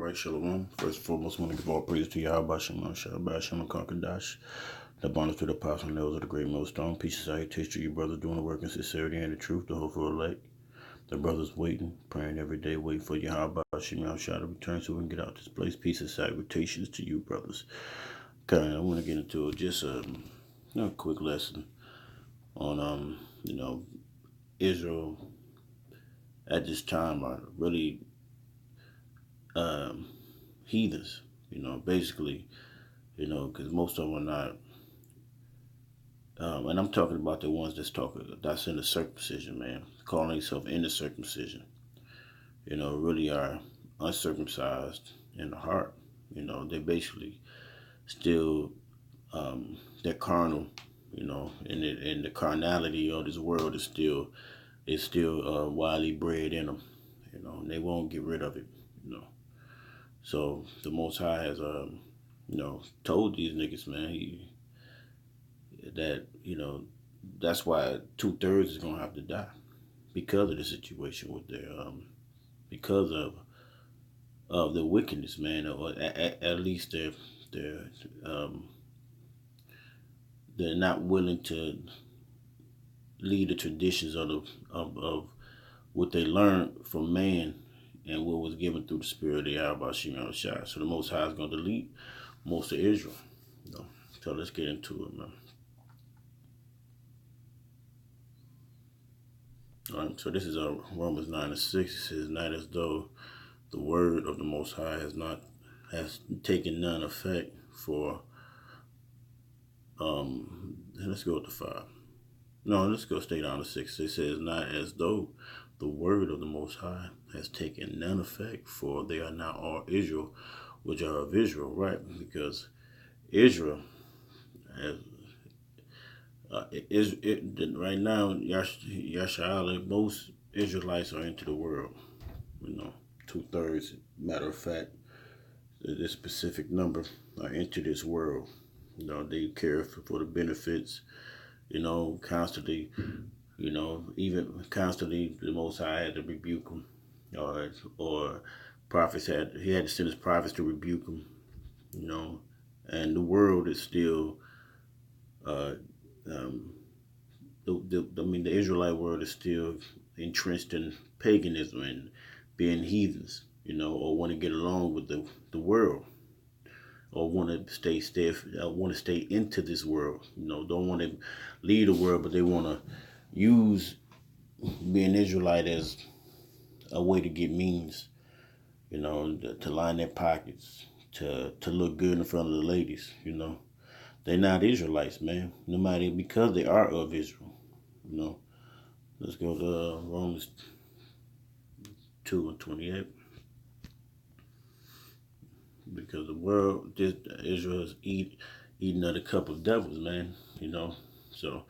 right, Shalom. First and foremost, I want to give all praise to Yahweh Shem, Shabbat Shem, Dash. The bonus to the apostle nails of the great millstone. Peace, salutation to you, brothers, doing the work in sincerity and the truth, the hope for elect. The brothers waiting, praying every day, waiting for Yahweh Shem, to return so we can get out this place. Peace and salutations to you, brothers. Okay, I want to get into just a quick lesson on, Israel at this time are really heathens, basically, because most of them are not, and I'm talking about the ones that's in the circumcision, man, calling themselves in the circumcision, really are uncircumcised in the heart. They basically still, they're carnal, and the carnality of this world is still widely bred in them, and they won't get rid of it. So the Most High has, told these niggas, man, that that's why 2/3 is gonna have to die because of the situation with their, because of the wickedness, man, or at least they're not willing to lead the traditions of what they learned from man and what was given through the spirit of the Yahweh Shem Shai. So the Most High is going to delete most of Israel. So let's get into it, man. All right, so this is Romans 9:6. It says, "Not as though the word of the Most High has taken none effect for." Let's go with the 5. No, let's go stay down to 6. It says, "Not as though the word of the Most High has taken none effect, for they are not all Israel, which are of Israel," right? Because Israel right now, Yasha'ala, most Israelites are into the world. 2/3. Matter of fact, this specific number are into this world. They care for the benefits. Constantly. Even constantly, the Most High had to rebuke them, or prophets had to send his prophets to rebuke them. And the world is still, the Israelite world is still entrenched in paganism and being heathens, or want to get along with the world, or want to stay into this world. Don't want to leave the world, but they want to use being Israelite as a way to get means, to line their pockets, to look good in front of the ladies. They're not Israelites, man. Because they are of Israel. Let's go to Romans 2:28. Because the world, Israel is eating of the cup of devils, man. So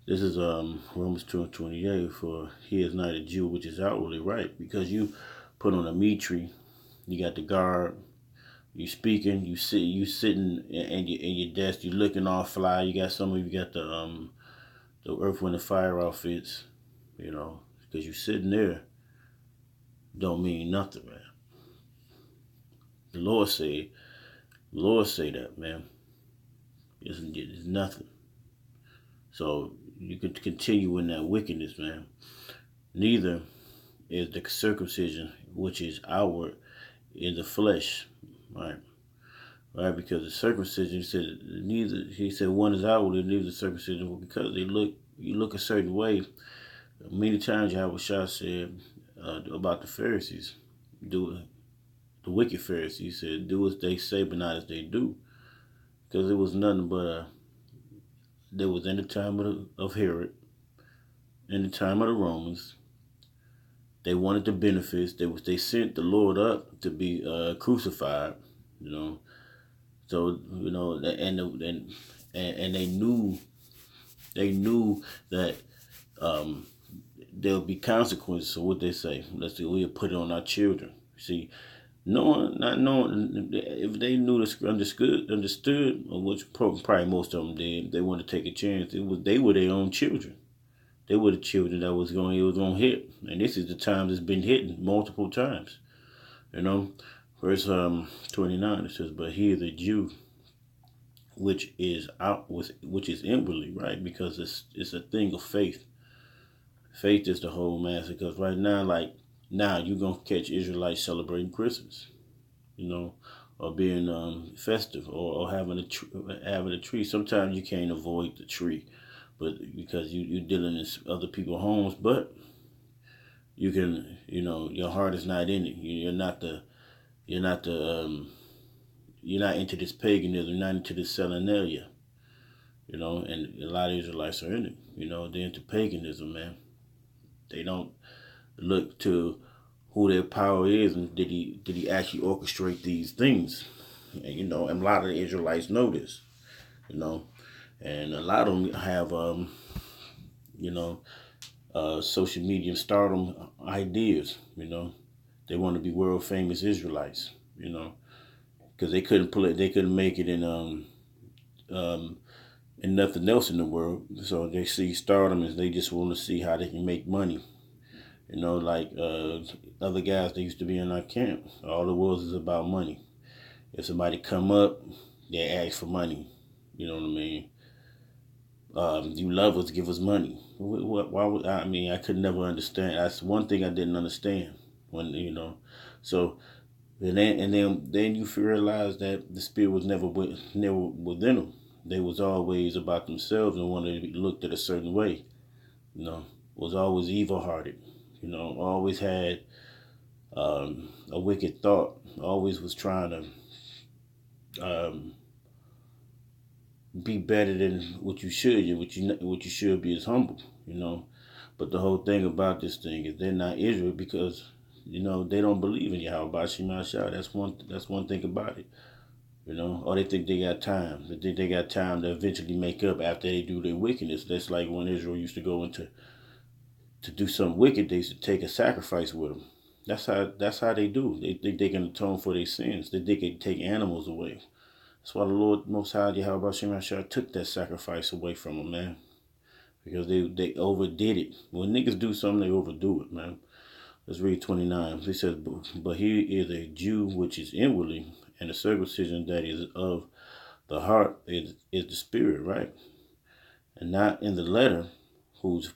this is Romans 2:28. "For he is not a Jew, which is outwardly right." Because you put on a mitri, you got the garb, you speaking, you sitting in your desk, you looking all fly. You got some of you got the Earth, Wind, and Fire outfits, because you sitting there don't mean nothing, man. The Lord say that, man. It's nothing. So you could continue in that wickedness, man. Neither is the circumcision, which is outward, in the flesh, right? Right, because the circumcision, he said one is outward, neither the circumcision, because you look a certain way. Many times Yahweh Shah said about the Pharisees, the wicked Pharisees, said, "Do as they say, but not as they do," because it was nothing but there was in the time of Herod, in the time of the Romans. They wanted the benefits. They sent the Lord up to be crucified, So and they knew that there'll be consequences for what they say. Let's say we'll put it on our children. See, not knowing if they knew understood, or which probably most of them did, they wanted to take a chance. They were their own children. They were the children that it was going to hit, and this is the time that's been hitting multiple times. Verse 29, it says, "But he is a Jew which is which is inwardly," right? Because it's a thing of faith. Faith is the whole matter. Because right now, like now, you're gonna catch Israelites celebrating Christmas, or being festive, or having a tree. Sometimes you can't avoid the tree, but because you're dealing in other people's homes, but you can, your heart is not in it. You're not you're not into this paganism, not into this Saturnalia, and a lot of Israelites are in it. They're into paganism, man. They don't look to who their power is, and did he actually orchestrate these things? And, and a lot of the Israelites know this, and a lot of them have social media stardom ideas. They want to be world famous Israelites. Because they couldn't pull it, they couldn't make it in nothing else in the world. So they see stardom as they just want to see how they can make money. Like other guys that used to be in our camp, all it was is about money. If somebody come up, they ask for money. You know what I mean? You love us, give us money. Why would I mean? I could never understand. That's one thing I didn't understand So then you realize that the spirit was never within them. They was always about themselves and wanted to be looked at a certain way. Was always evil hearted. Always had a wicked thought. Always was trying to be better than what you should. What you should be is humble. But the whole thing about this thing is they're not Israel because they don't believe in Yahweh Shema Shah. That's one thing about it. Or they think they got time. They think they got time to eventually make up after they do their wickedness. That's like when Israel used to go into to do something wicked, they used to take a sacrifice with them. That's how they do. They think they can atone for their sins. They think they can take animals away. That's why the Lord Most High Yahweh Shema Shah took that sacrifice away from them, man. Because they overdid it. When niggas do something, they overdo it, man. Let's read 29. He says, "But he is a Jew which is inwardly, and the circumcision that is of the heart is the spirit," right? "And not in the letter, whose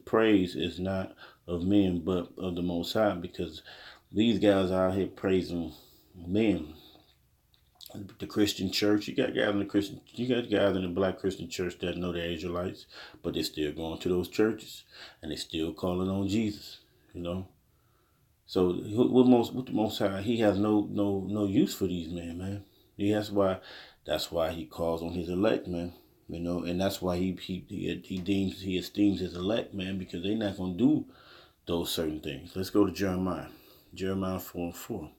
praise is not of men, but of the Most High," because these guys are out here praising men. The Christian church, you got guys in the black Christian church that know they're Israelites, but they're still going to those churches and they still calling on Jesus. So with the Most High, he has no use for these men, man. That's why he calls on his elect, man. And that's why he esteems his elect, man, because they're not gonna do those certain things. Let's go to Jeremiah 4:4.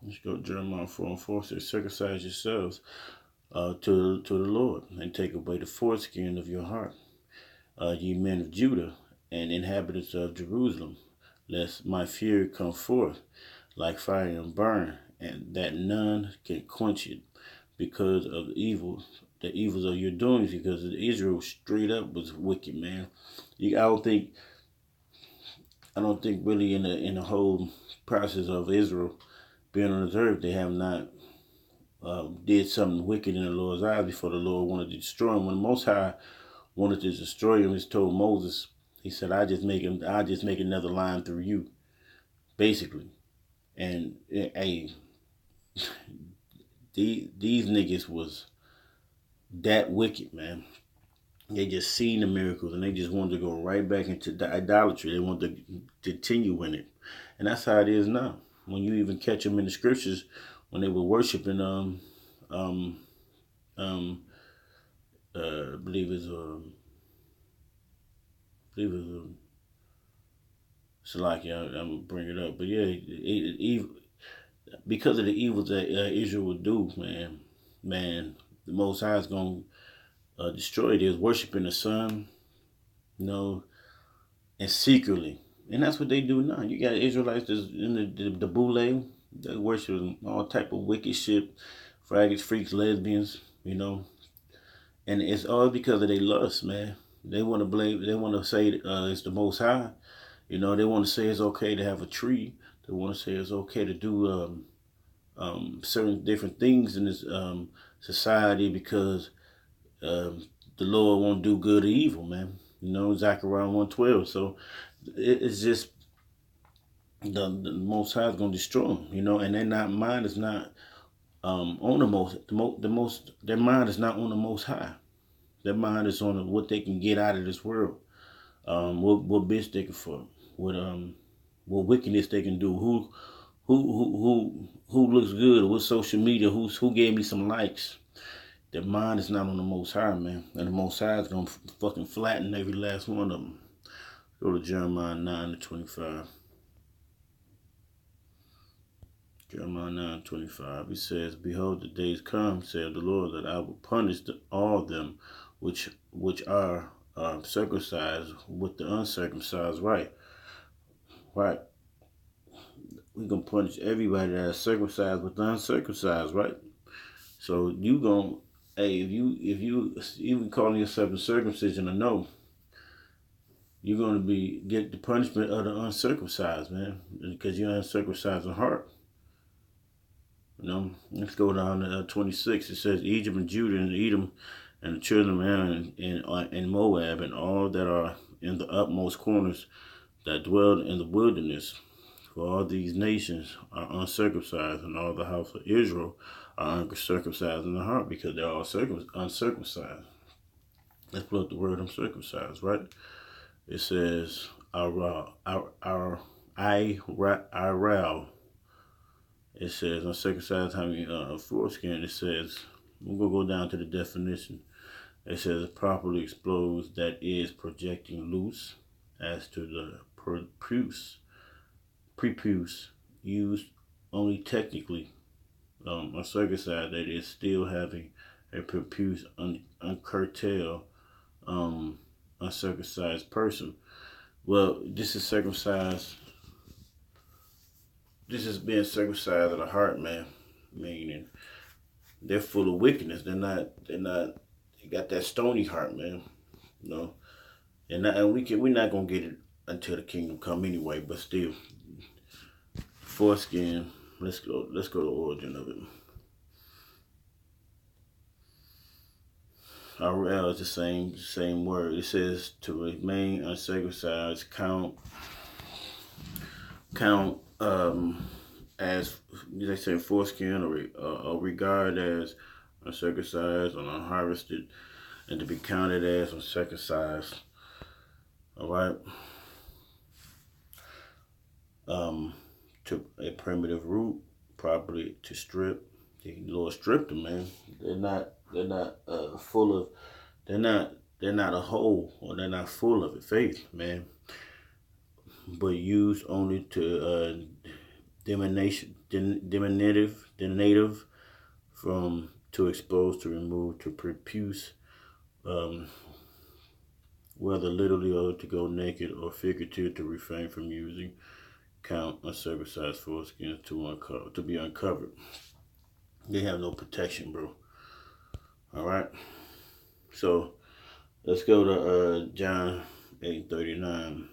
Let's go to Jeremiah 4:4. It says, "Circumcise yourselves to the Lord, and take away the foreskin of your heart, ye men of Judah and inhabitants of Jerusalem, lest my fury come forth like fire and burn, and that none can quench it, because of the evils of your doings." Because Israel straight up was wicked, man. I don't think really in the whole process of Israel being on this earth, they have not did something wicked in the Lord's eyes before the Lord wanted to destroy him. When the Most High wanted to destroy him, he told Moses, he said, "I just make another line through you," basically. And hey, these niggas was that wicked, man. They just seen the miracles and they just wanted to go right back into the idolatry. They wanted to continue in it. And that's how it is now. When you even catch them in the scriptures, when they were worshiping I believe it's Salaki, I'm gonna bring it up, but yeah, because of the evils that Israel would do, man, the Most High is gonna destroy it. They was worshiping the sun, and secretly, and that's what they do now. You got Israelites that's in the boule, they worship all type of wicked shit, faggots, freaks, lesbians, and it's all because of their lust, man. They want to blame. They want to say it's the Most High. You know, they want to say it's okay to have a tree. They want to say it's okay to do certain different things in this society because the Lord won't do good or evil, man. You know, Zechariah 1:12. So it's just the Most High is going to destroy them. You know, and mind is not on the most. Their mind is not on the Most High. Their mind is on what they can get out of this world. What bitch they can fuck. What wickedness they can do. Who looks good? What social media? Who gave me some likes? Their mind is not on the Most High, man. And the Most High is gonna fucking flatten every last one of them. Go to Jeremiah 9:25. Jeremiah 9:25. It says, "Behold, the days come, saith the Lord, that I will punish all them which are circumcised with the uncircumcised." Right. We're gonna punish everybody that is circumcised with the uncircumcised, right? So you gonna, hey, if you even calling yourself a circumcision or no, you're gonna get the punishment of the uncircumcised, man, because you're uncircumcised in heart. You know, let's go down to 26. It says, "Egypt and Judah and Edom and the children of Ammon and Moab and all that are in the utmost corners that dwell in the wilderness. For all these nations are uncircumcised, and all the house of Israel are uncircumcised in the heart, because they're all uncircumcised." Let's put up the word uncircumcised, right? It says, Iral. It says uncircumcised having foreskin. It says, we're going to go down to the definition. It says properly exposed, that is projecting loose, as to the prepuce used only technically, uncircumcised, that is still having a prepuce uncurtailed, uncircumcised person. Well, this is circumcised. This is being circumcised of the heart, man. Meaning they're full of wickedness. They got that stony heart, man. You know, and we're not gonna get it until the kingdom come anyway. But still, foreskin. Let's go to the origin of it. Arel is the same word. It says to remain uncircumcised. Count as they say foreskin, or regard as uncircumcised or unharvested, and to be counted as uncircumcised. All right. To a primitive root, properly to strip. The Lord stripped them, man. They're not full of. They're not a whole, or they're not full of faith, man. But used only to diminutive, from to expose, to remove, to prepuce, whether literally or to go naked, or figurative, to refrain from using. Count uncircumcised foreskins to be uncovered. They have no protection, bro. All right. So let's go to John 8:39.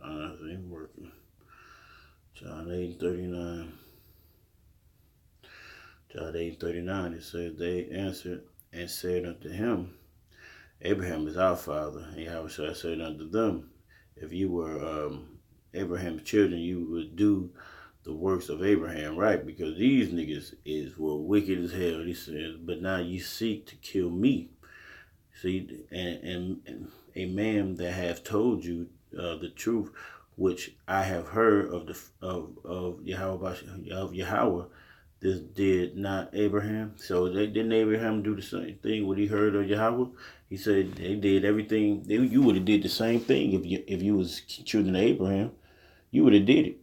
Eyes ain't working. John 8:39. John 8:39. It says, "They answered and said unto him, Abraham is our father." And Yahweh said unto them, "If you were Abraham's children, you would do the works of Abraham," right? Because these niggas were wicked as hell. He says, "But now you seek to kill me." See, and a man that hath told you the truth, which I have heard of Yahweh, this did not Abraham. So didn't Abraham do the same thing? What he heard of Yahweh? He said they did everything. You would have did the same thing if you was children of Abraham. You would have did it.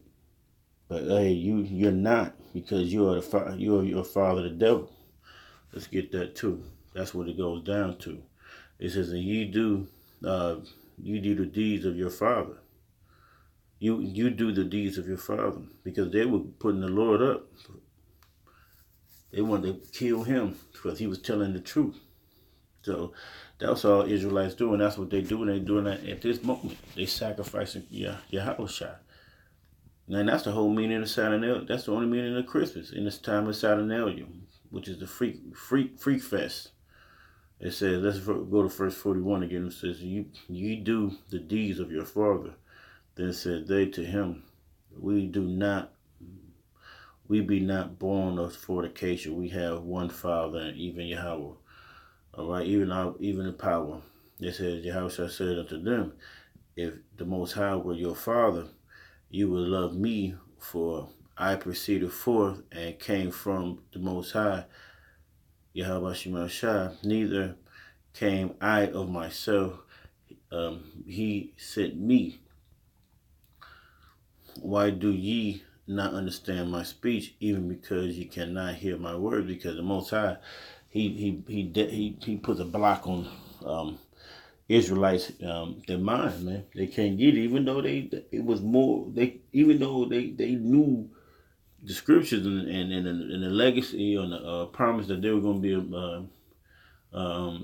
But hey, you're not, because you're your father the devil. Let's get that too. That's what it goes down to. It says, and you do the deeds of your father. You do the deeds of your father, because they were putting the Lord up. They wanted to kill him because he was telling the truth. So that's all Israelites do, and that's what they do, and they're doing that at this moment. They sacrificing Yahushua. And that's the whole meaning of Saturnalia. That's the only meaning of Christmas in this time of Saturnalia, which is the freak fest. It says, let's go to verse 41 again. It says, you do the deeds of your father. Then said they to him, we be not born of fornication. We have one Father, and even Yahweh. All right, even the power. It says, Yahweh said unto them, if the Most High were your Father, you would love me, for I proceeded forth and came from the Most High, Yahweh Shemashah. Neither came I of myself. He sent me. Why do ye not understand my speech, even because ye cannot hear my words? Because the Most High, he puts a block on Israelites, their mind, man. They can't get it, even though even though they knew the scriptures and the legacy and the promise that they were going to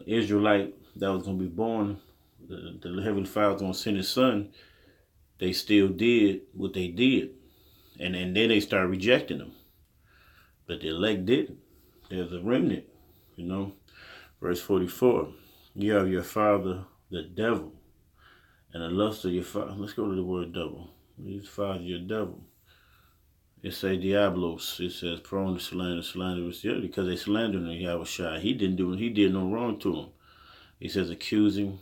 be Israelite that was going to be born. The Heavenly Father was going to send His Son. They still did what they did. And then they started rejecting them. But the elect didn't. There's a remnant, Verse 44. You have your father, the devil, and the lust of your father. Let's go to the word devil. His father, your devil. It says Diablos. It says prone to slanderous. Yeah, because they slandered him. Yahushua. He did no wrong to him. He says accusing,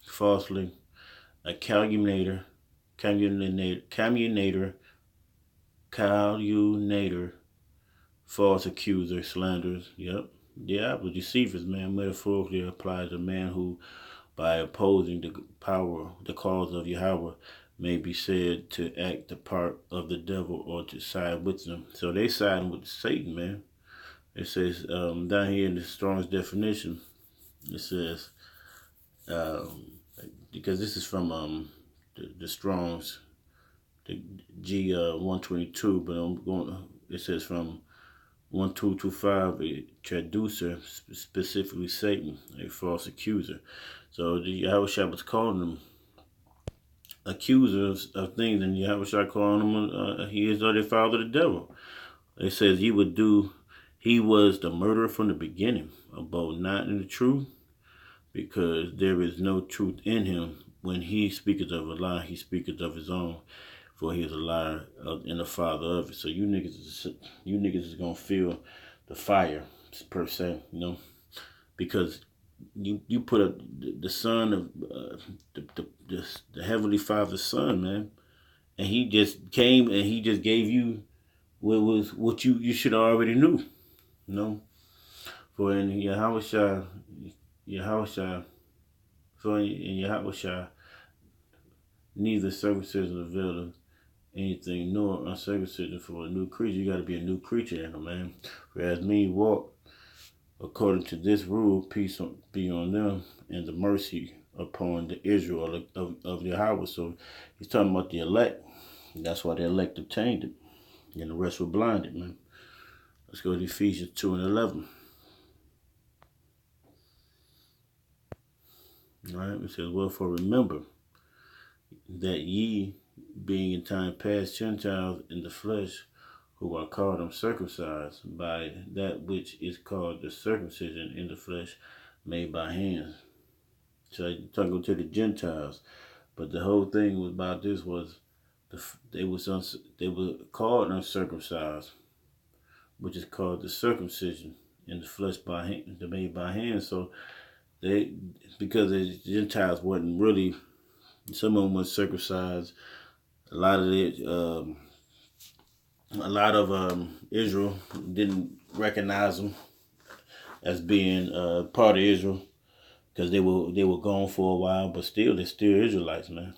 falsely, a calumniator, false accuser, slanders. Yep. Diablo, deceivers, man, metaphorically applies to a man who, by opposing the cause of Yahweh, may be said to act the part of the devil or to side with them. So they siding with Satan, man. It says down here in the Strong's definition, it says, because this is from the Strong's, the G122, but it says from 1225, a traducer, specifically Satan, a false accuser. So the Yahushua was calling them accusers of things, and Yahushua calling them he is the father of the devil. It says he was the murderer from the beginning, abode not in the truth, because there is no truth in him. When he speaketh of a lie, he speaketh of his own, for he is a liar and the father of it. So you niggas is gonna feel the fire, per se, because you put up the son of the Heavenly Father's son, man, and he just came and he just gave you what you should already knew, For in Yahushua, neither circumcision availeth anything nor uncircumcision for a new creature. You got to be a new creature in him, man. Whereas me walk according to this rule, peace be on them, and the mercy upon the Israel of Yahweh. So he's talking about the elect. That's why the elect obtained it, and the rest were blinded, man. Let's go to Ephesians 2:11. All right, it says, wherefore remember that ye, being in time past Gentiles in the flesh, who are called uncircumcised by that which is called the circumcision in the flesh, made by hands. So you're talking to the Gentiles, but the whole thing about this was they were called uncircumcised, which is called the circumcision in the flesh by hand, made by hand. So because the Gentiles wasn't really, some of them were circumcised. A lot of Israel didn't recognize them as being part of Israel, because they were gone for a while, but they're still Israelites, man.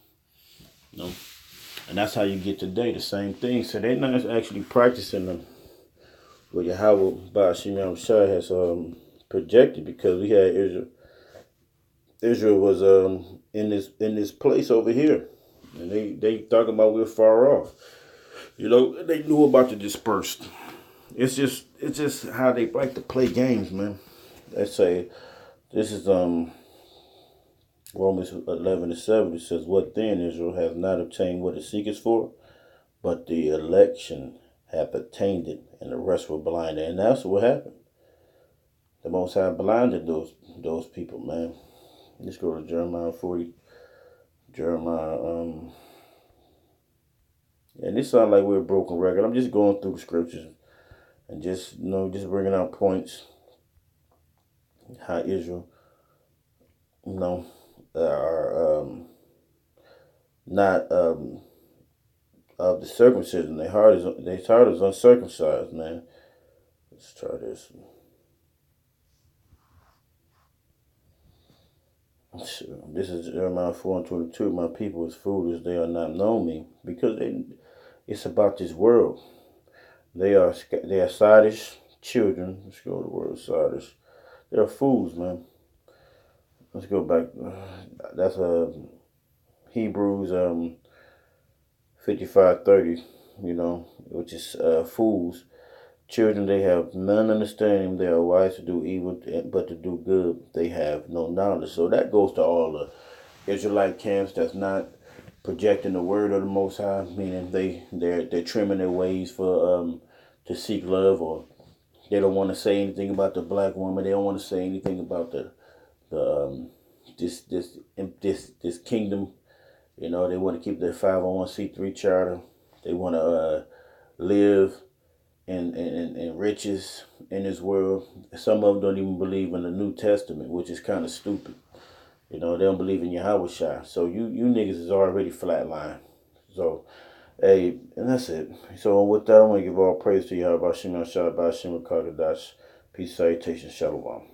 And that's how you get today, the same thing. So they're not actually practicing them. What Yahweh Ba'ashim Shai has projected because we had Israel. Israel was in this place over here, and they talking about we're far off. You know, they knew about the dispersed. It's just how they like to play games, man. They say this is Romans 11:7. It says, "What then Israel has not obtained what it seeketh for, but the election hath attained it, and the rest were blinded." And that's what happened. The Most High blinded those people, man. Let's go to Jeremiah 40. Jeremiah, and this sounds like we're a broken record. I'm just going through the scriptures and just just bringing out points how Israel, you know, are not of the circumcision. Their heart is uncircumcised, man. Let's try this. This is Jeremiah 4:22. My people is foolish; they are not know me, because it's about this world. They are sottish children. Let's go to the word sottish. They're fools, man. Let's go back. That's Hebrews 55:30. You know, which is fools. Children, they have none understanding. They are wise to do evil, but to do good, they have no knowledge. So that goes to all the Israelite camps that's not projecting the word of the Most High, meaning they're trimming their ways for to seek love, or they don't want to say anything about the black woman. They don't want to say anything about the this kingdom. You know, they want to keep their 501c3 charter. They want to live in riches in this world. Some of them don't even believe in the New Testament, which is kind of stupid. You know, they don't believe in Yahweh Shai. So you niggas is already flatline. So, hey, and that's it. So with that, I want to give all praise to Yahweh Shem Shai, Shem Kardadash. Peace, salutation, shalom.